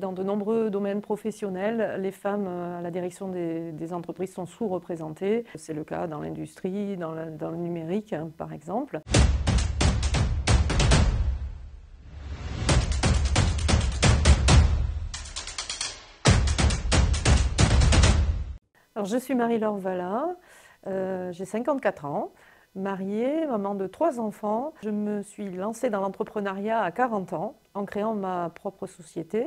Dans de nombreux domaines professionnels, les femmes à la direction des entreprises sont sous-représentées. C'est le cas dans l'industrie, dans le numérique, par exemple. Alors, je suis Marie-Laure Valla, j'ai 54 ans, mariée, maman de 3 enfants. Je me suis lancée dans l'entrepreneuriat à 40 ans en créant ma propre société.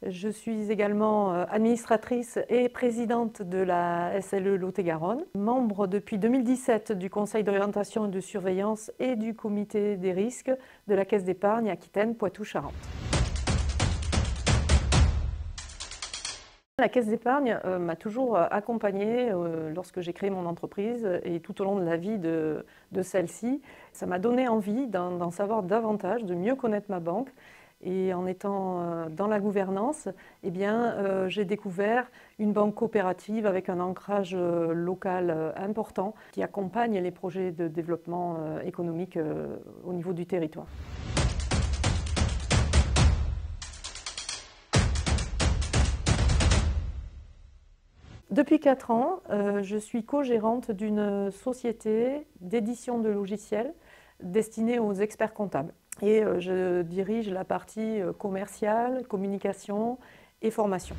Je suis également administratrice et présidente de la SLE Lot-et-Garonne, membre depuis 2017 du Conseil d'orientation et de surveillance et du comité des risques de la Caisse d'épargne Aquitaine Poitou-Charentes. La Caisse d'épargne m'a toujours accompagnée lorsque j'ai créé mon entreprise et tout au long de la vie de celle-ci. Ça m'a donné envie d'en savoir davantage, de mieux connaître ma banque. Et en étant dans la gouvernance, j'ai découvert une banque coopérative avec un ancrage local important qui accompagne les projets de développement économique au niveau du territoire. Depuis 4 ans, je suis co-gérante d'une société d'édition de logiciels destinée aux experts comptables. Et je dirige la partie commerciale, communication et formation.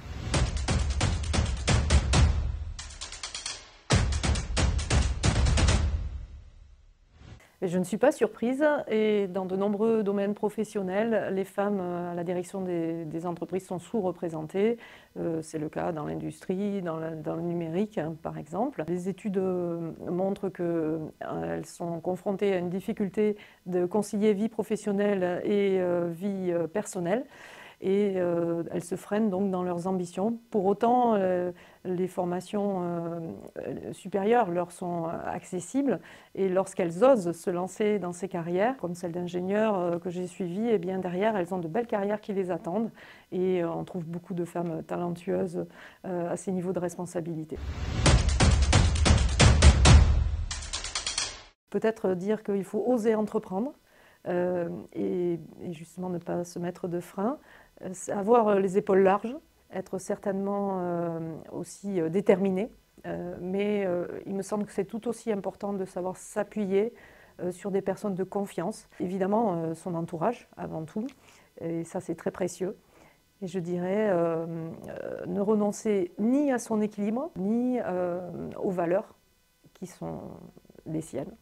Et je ne suis pas surprise, et dans de nombreux domaines professionnels, les femmes à la direction des entreprises sont sous-représentées. C'est le cas dans l'industrie, dans le numérique, par exemple. Les études montrent qu'elles sont confrontées à une difficulté de concilier vie professionnelle et vie personnelle. Et elles se freinent donc dans leurs ambitions. Pour autant, les formations supérieures leur sont accessibles, et lorsqu'elles osent se lancer dans ces carrières, comme celle d'ingénieur que j'ai suivie, et bien derrière, elles ont de belles carrières qui les attendent, et on trouve beaucoup de femmes talentueuses à ces niveaux de responsabilité. Peut-être dire qu'il faut oser entreprendre et justement ne pas se mettre de frein. Avoir les épaules larges, être certainement aussi déterminé, mais il me semble que c'est tout aussi important de savoir s'appuyer sur des personnes de confiance. Évidemment, son entourage avant tout, et ça c'est très précieux. Et je dirais ne renoncer ni à son équilibre, ni aux valeurs qui sont les siennes.